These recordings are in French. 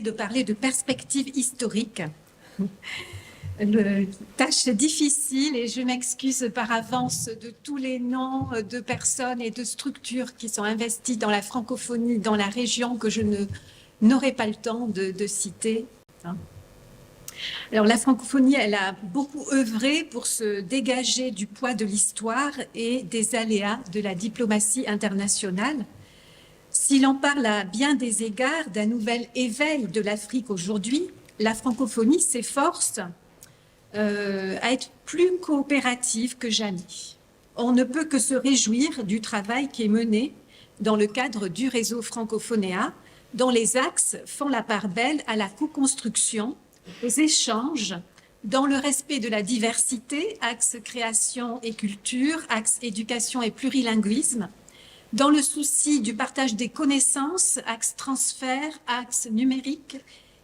décidé de parler de perspective historique. Tâche difficile et je m'excuse par avance de tous les noms de personnes et de structures qui sont investies dans la francophonie dans la région que je n'aurai pas le temps de citer. Alors la francophonie, elle a beaucoup œuvré pour se dégager du poids de l'histoire et des aléas de la diplomatie internationale. Si l'on parle à bien des égards d'un nouvel éveil de l'Afrique aujourd'hui, la francophonie s'efforce à être plus coopérative que jamais. On ne peut que se réjouir du travail qui est mené dans le cadre du réseau Francophonéa, dont les axes font la part belle à la co-construction, aux échanges, dans le respect de la diversité, axe création et culture, axe éducation et plurilinguisme, dans le souci du partage des connaissances, axe transfert, axe numérique,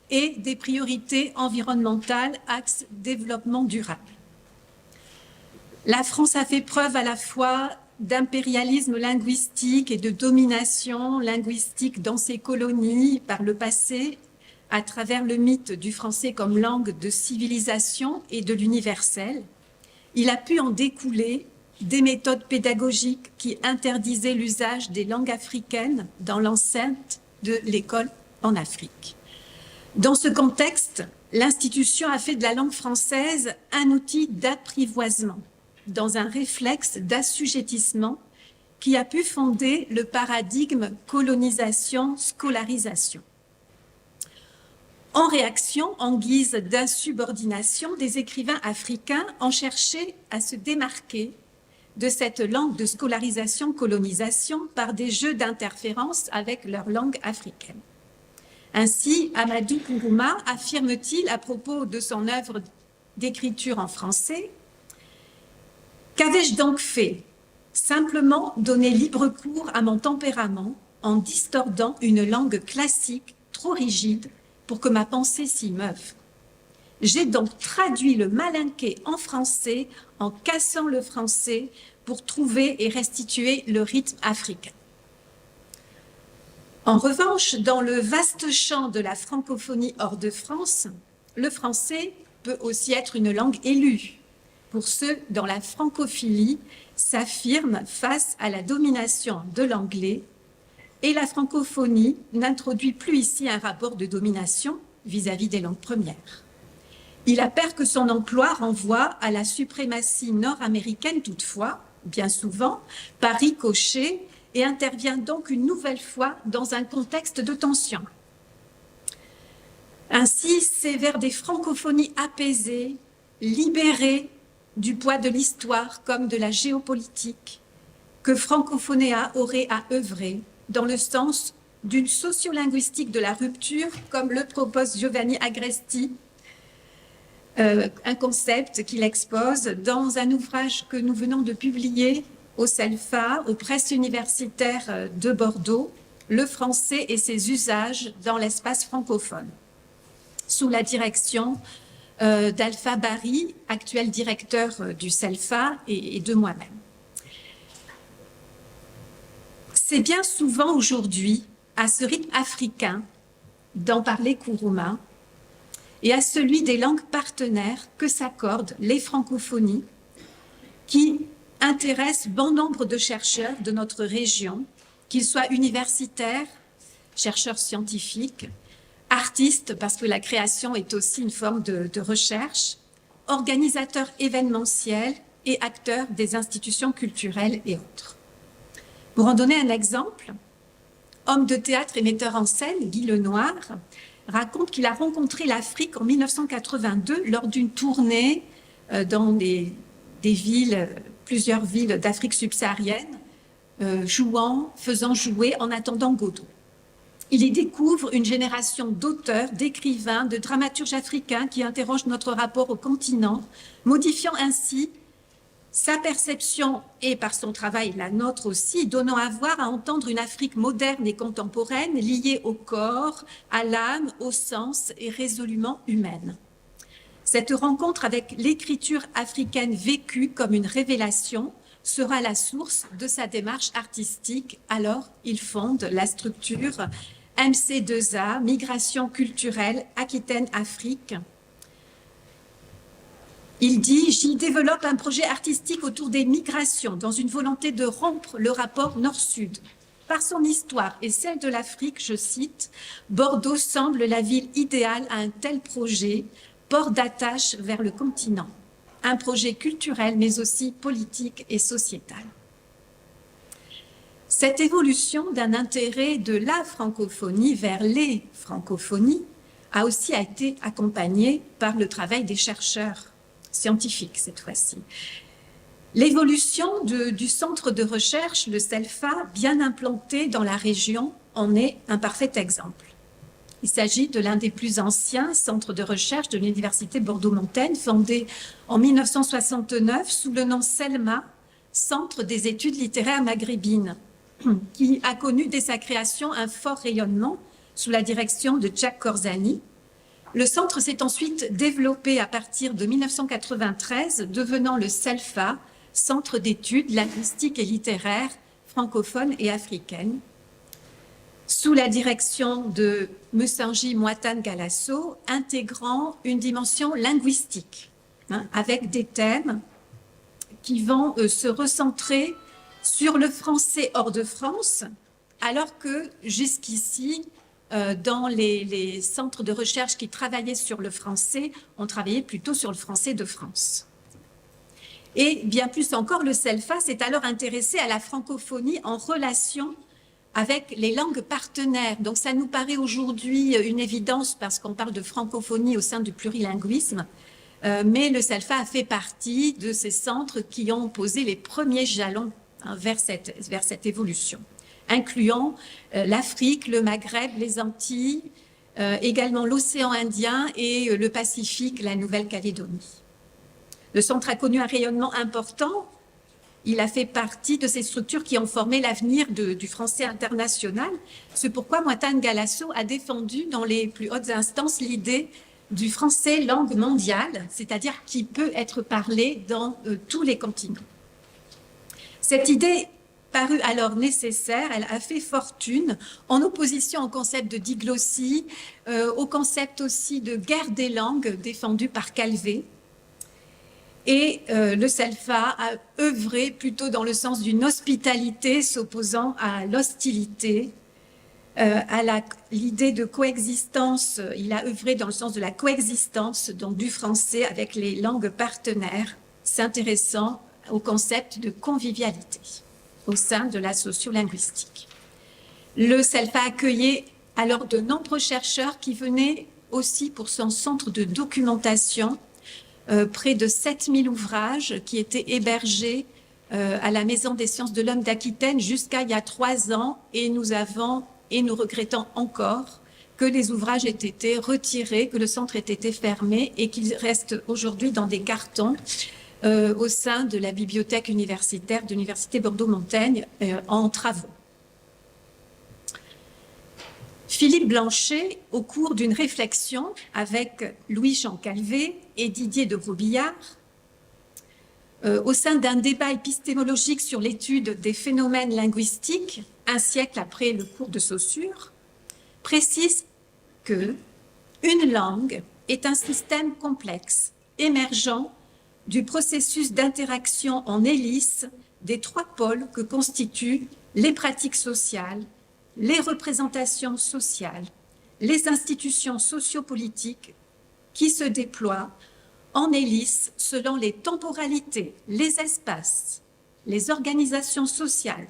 et des priorités environnementales, axe développement durable. La France a fait preuve à la fois d'impérialisme linguistique et de domination linguistique dans ses colonies par le passé, à travers le mythe du français comme langue de civilisation et de l'universel. Il a pu en découler des méthodes pédagogiques qui interdisaient l'usage des langues africaines dans l'enceinte de l'école en Afrique. Dans ce contexte, l'institution a fait de la langue française un outil d'apprivoisement, dans un réflexe d'assujettissement qui a pu fonder le paradigme colonisation-scolarisation. En réaction, en guise d'insubordination, des écrivains africains ont cherché à se démarquer de cette langue de scolarisation-colonisation par des jeux d'interférence avec leur langue africaine. Ainsi, Amadou Kourouma affirme-t-il à propos de son œuvre d'écriture en français « Qu'avais-je donc fait? Simplement donner libre cours à mon tempérament en distordant une langue classique trop rigide pour que ma pensée s'y meuve. J'ai donc traduit le malinqué en français en cassant le français pour trouver et restituer le rythme africain. » En revanche, dans le vaste champ de la francophonie hors de France, le français peut aussi être une langue élue pour ceux dont la francophilie s'affirme face à la domination de l'anglais et la francophonie n'introduit plus ici un rapport de domination vis-à-vis des langues premières. Il appert que son emploi renvoie à la suprématie nord-américaine toutefois, bien souvent, par ricochet, et intervient donc une nouvelle fois dans un contexte de tension. Ainsi, c'est vers des francophonies apaisées, libérées du poids de l'histoire comme de la géopolitique, que Francophonéa aurait à œuvrer dans le sens d'une sociolinguistique de la rupture, comme le propose Giovanni Agresti, un concept qu'il expose dans un ouvrage que nous venons de publier au CELFA, aux presses universitaires de Bordeaux, le français et ses usages dans l'espace francophone, sous la direction d'Alpha Barry, actuel directeur du CELFA, et de moi-même. C'est bien souvent aujourd'hui à ce rythme africain d'en parler Kourouma et à celui des langues partenaires que s'accordent les francophonies qui intéressent bon nombre de chercheurs de notre région, qu'ils soient universitaires, chercheurs scientifiques, artistes, parce que la création est aussi une forme de recherche, organisateurs événementiels et acteurs des institutions culturelles et autres. Pour en donner un exemple, homme de théâtre et metteur en scène, Guy Lenoir, raconte qu'il a rencontré l'Afrique en 1982 lors d'une tournée dans des villes, plusieurs villes d'Afrique subsaharienne, faisant jouer En attendant Godot. Il y découvre une génération d'auteurs, d'écrivains, de dramaturges africains qui interrogent notre rapport au continent, modifiant ainsi sa perception et par son travail la nôtre aussi, donnant à voir, à entendre une Afrique moderne et contemporaine liée au corps, à l'âme, au sens et résolument humaine. Cette rencontre avec l'écriture africaine vécue comme une révélation sera la source de sa démarche artistique. Alors, il fonde la structure MC2A, Migration culturelle, Aquitaine-Afrique. Il dit « J'y développe un projet artistique autour des migrations dans une volonté de rompre le rapport nord-sud. Par son histoire et celle de l'Afrique, je cite, Bordeaux semble la ville idéale à un tel projet, port d'attache vers le continent. Un projet culturel mais aussi politique et sociétal. » Cette évolution d'un intérêt de la francophonie vers les francophonies a aussi été accompagnée par le travail des chercheurs scientifiques cette fois-ci. L'évolution du centre de recherche, le CELFA, bien implanté dans la région, en est un parfait exemple. Il s'agit de l'un des plus anciens centres de recherche de l'Université Bordeaux-Montaigne, fondé en 1969 sous le nom CELMA, Centre des études littéraires maghrébines, qui a connu dès sa création un fort rayonnement sous la direction de Jack Corzani. Le centre s'est ensuite développé à partir de 1993, devenant le CELFA, Centre d'études linguistiques et littéraires francophones et africaines, sous la direction de Messenji Moatane Galasso, intégrant une dimension linguistique, avec des thèmes qui vont se recentrer sur le français hors de France, alors que jusqu'ici, dans les centres de recherche qui travaillaient sur le français, on travaillait plutôt sur le français de France. Et bien plus encore, le CELFA s'est alors intéressé à la francophonie en relation avec les langues partenaires. Donc ça nous paraît aujourd'hui une évidence parce qu'on parle de francophonie au sein du plurilinguisme, mais le CELFA a fait partie de ces centres qui ont posé les premiers jalons vers cette évolution, incluant l'Afrique, le Maghreb, les Antilles, également l'océan Indien et le Pacifique, la Nouvelle-Calédonie. Le centre a connu un rayonnement important. Il a fait partie de ces structures qui ont formé l'avenir du français international. C'est pourquoi Moatane Galasso a défendu dans les plus hautes instances l'idée du français langue mondiale, c'est-à-dire qui peut être parlé dans tous les continents. Cette idée parut alors nécessaire, elle a fait fortune en opposition au concept de diglossie, au concept aussi de guerre des langues défendu par Calvé. Et le CELFA a œuvré plutôt dans le sens d'une hospitalité s'opposant à l'hostilité, à l'idée de coexistence. Il a œuvré dans le sens de la coexistence donc du français avec les langues partenaires, s'intéressant au concept de convivialité au sein de la sociolinguistique. Le CELFA accueillait alors de nombreux chercheurs qui venaient aussi pour son centre de documentation, près de 7000 ouvrages qui étaient hébergés à la Maison des sciences de l'homme d'Aquitaine jusqu'à il y a 3 ans, et nous regrettons encore que les ouvrages aient été retirés, que le centre ait été fermé et qu'il reste aujourd'hui dans des cartons au sein de la bibliothèque universitaire de l'Université Bordeaux-Montaigne en travaux. Philippe Blanchet, au cours d'une réflexion avec Louis-Jean Calvé et Didier de Grobillard, au sein d'un débat épistémologique sur l'étude des phénomènes linguistiques, un siècle après le cours de Saussure, précise que une langue est un système complexe, émergent du processus d'interaction en hélice des 3 pôles que constituent les pratiques sociales, les représentations sociales, les institutions sociopolitiques qui se déploient en hélice selon les temporalités, les espaces, les organisations sociales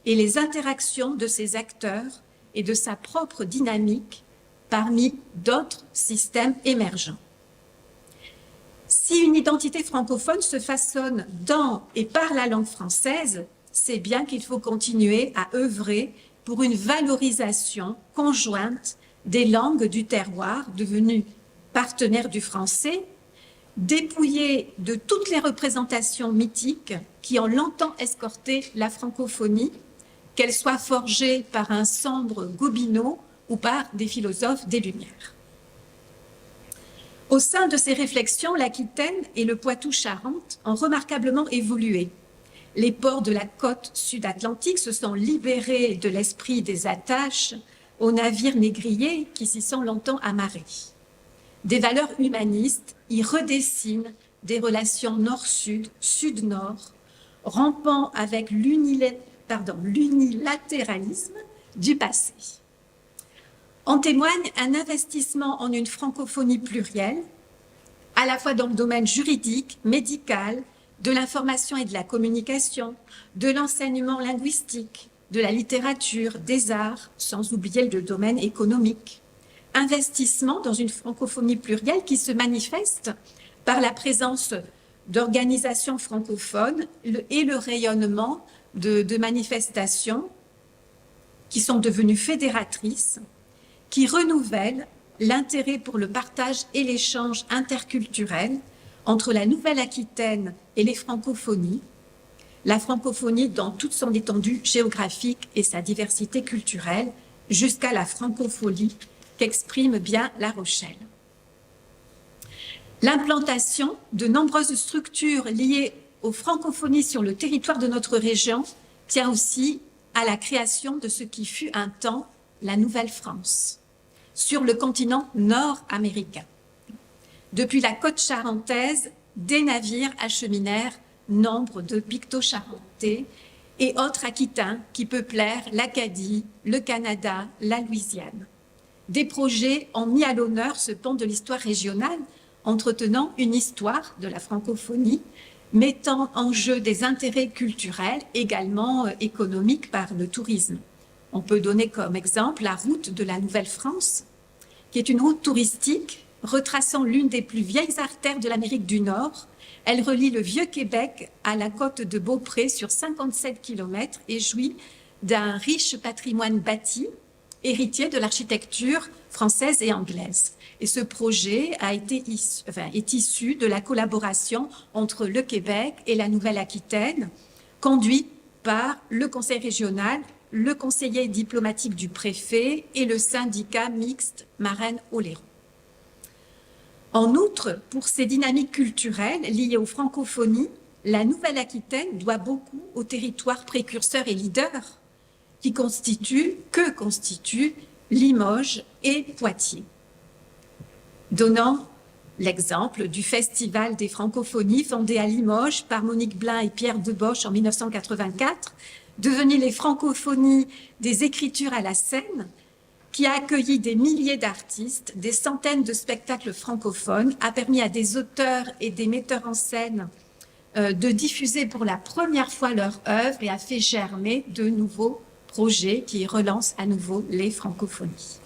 et les interactions de ces acteurs et de sa propre dynamique parmi d'autres systèmes émergents. Si une identité francophone se façonne dans et par la langue française, c'est bien qu'il faut continuer à œuvrer pour une valorisation conjointe des langues du terroir devenues partenaires du français, dépouillées de toutes les représentations mythiques qui ont longtemps escorté la francophonie, qu'elles soient forgées par un sombre Gobineau ou par des philosophes des Lumières. Au sein de ces réflexions, l'Aquitaine et le Poitou-Charentes ont remarquablement évolué. Les ports de la côte sud-atlantique se sont libérés de l'esprit des attaches aux navires négriers qui s'y sont longtemps amarrés. Des valeurs humanistes y redessinent des relations nord-sud, sud-nord, rompant avec l'unilatéralisme du passé. En témoigne un investissement en une francophonie plurielle, à la fois dans le domaine juridique, médical, de l'information et de la communication, de l'enseignement linguistique, de la littérature, des arts, sans oublier le domaine économique. Investissement dans une francophonie plurielle qui se manifeste par la présence d'organisations francophones et le rayonnement de manifestations qui sont devenues fédératrices, qui renouvellent l'intérêt pour le partage et l'échange interculturel entre la Nouvelle-Aquitaine et les francophonies, la francophonie dans toute son étendue géographique et sa diversité culturelle, jusqu'à la francophonie qu'exprime bien La Rochelle. L'implantation de nombreuses structures liées aux francophonies sur le territoire de notre région tient aussi à la création de ce qui fut un temps la Nouvelle-France, sur le continent nord-américain. Depuis la côte charentaise, des navires acheminèrent nombre de picto-charentais et autres aquitains qui peuplèrent l'Acadie, le Canada, la Louisiane. Des projets ont mis à l'honneur ce pan de l'histoire régionale, entretenant une histoire de la francophonie, mettant en jeu des intérêts culturels, également économiques par le tourisme. On peut donner comme exemple la route de la Nouvelle-France, qui est une route touristique retraçant l'une des plus vieilles artères de l'Amérique du Nord. Elle relie le Vieux-Québec à la côte de Beaupré sur 57 km et jouit d'un riche patrimoine bâti, héritier de l'architecture française et anglaise. Et ce projet est issu de la collaboration entre le Québec et la Nouvelle-Aquitaine, conduit par le conseil régional, le conseiller diplomatique du préfet et le syndicat mixte Marraine-Oléron. En outre, pour ses dynamiques culturelles liées aux francophonies, la Nouvelle-Aquitaine doit beaucoup aux territoires précurseurs et leaders que constituent Limoges et Poitiers. Donnant l'exemple du Festival des francophonies fondé à Limoges par Monique Blin et Pierre Deboche en 1984, devenu les francophonies des écritures à la scène, qui a accueilli des milliers d'artistes, des centaines de spectacles francophones, a permis à des auteurs et des metteurs en scène de diffuser pour la première fois leur œuvre et a fait germer de nouveaux projets qui relancent à nouveau les francophonies.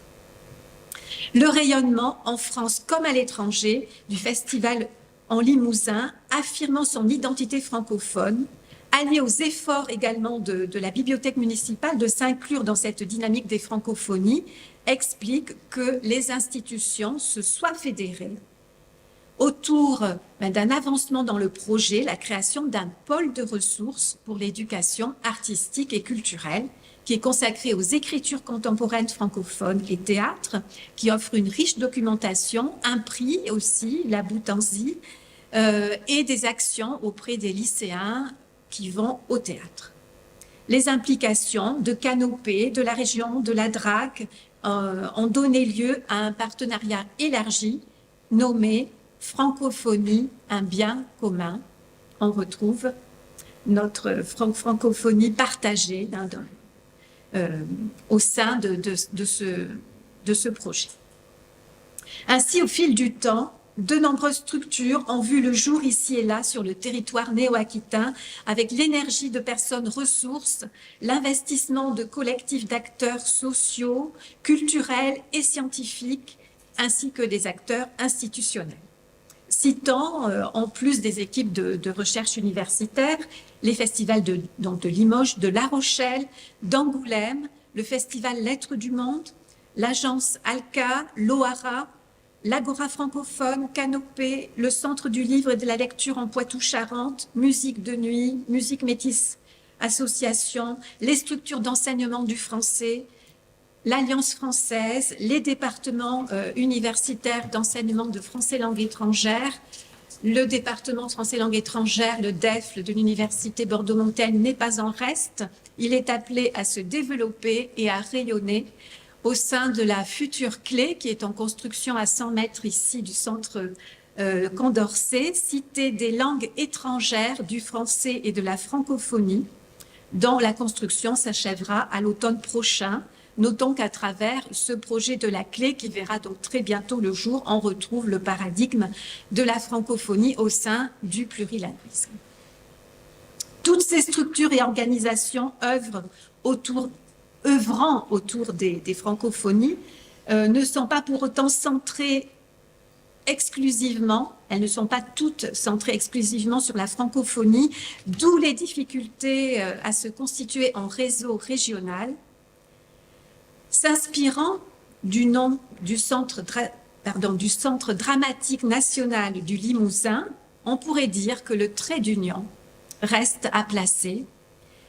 Le rayonnement en France comme à l'étranger du festival en Limousin, affirmant son identité francophone, allié aux efforts également de la bibliothèque municipale de s'inclure dans cette dynamique des francophonies, explique que les institutions se soient fédérées autour d'un avancement dans le projet, la création d'un pôle de ressources pour l'éducation artistique et culturelle, qui est consacré aux écritures contemporaines francophones et théâtre, qui offre une riche documentation, un prix aussi, la Boutanzy, et des actions auprès des lycéens qui vont au théâtre. Les implications de Canopée, de la région, de la DRAC ont donné lieu à un partenariat élargi nommé Francophonie, un bien commun. On retrouve notre francophonie partagée au sein de ce projet. Ainsi, au fil du temps, de nombreuses structures ont vu le jour ici et là sur le territoire néo-aquitain avec l'énergie de personnes ressources, l'investissement de collectifs d'acteurs sociaux, culturels et scientifiques, ainsi que des acteurs institutionnels. Citant, en plus des équipes de recherche universitaire, les festivals de Limoges, de La Rochelle, d'Angoulême, le festival Lettres du Monde, l'agence ALCA, l'OARA, l'Agora francophone, Canopée, le Centre du livre et de la lecture en Poitou-Charentes, Musique de nuit, Musique métisse association, les structures d'enseignement du français, l'Alliance française, les départements universitaires d'enseignement de français langue étrangère, le département de français langue étrangère, le DEFL de l'Université Bordeaux-Montaigne n'est pas en reste. Il est appelé à se développer et à rayonner au sein de la future clé qui est en construction à 100 mètres ici du centre Condorcet, Cité des langues étrangères, du français et de la francophonie, dont la construction s'achèvera à l'automne prochain. Notons qu'à travers ce projet de la clé, qui verra donc très bientôt le jour, on retrouve le paradigme de la francophonie au sein du plurilinguisme. Toutes ces structures et organisations œuvrant autour des francophonies ne sont pas pour autant centrées exclusivement, elles ne sont pas toutes centrées exclusivement sur la francophonie, d'où les difficultés à se constituer en réseau régional. S'inspirant du nom du centre dramatique national du Limousin, on pourrait dire que le trait d'union reste à placer.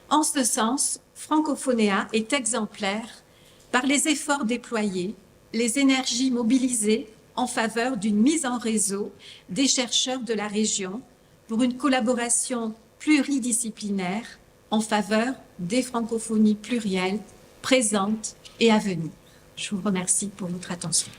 En ce sens, Francophonéa est exemplaire par les efforts déployés, les énergies mobilisées en faveur d'une mise en réseau des chercheurs de la région pour une collaboration pluridisciplinaire en faveur des francophonies plurielles présentes et à venir. Je vous remercie pour votre attention.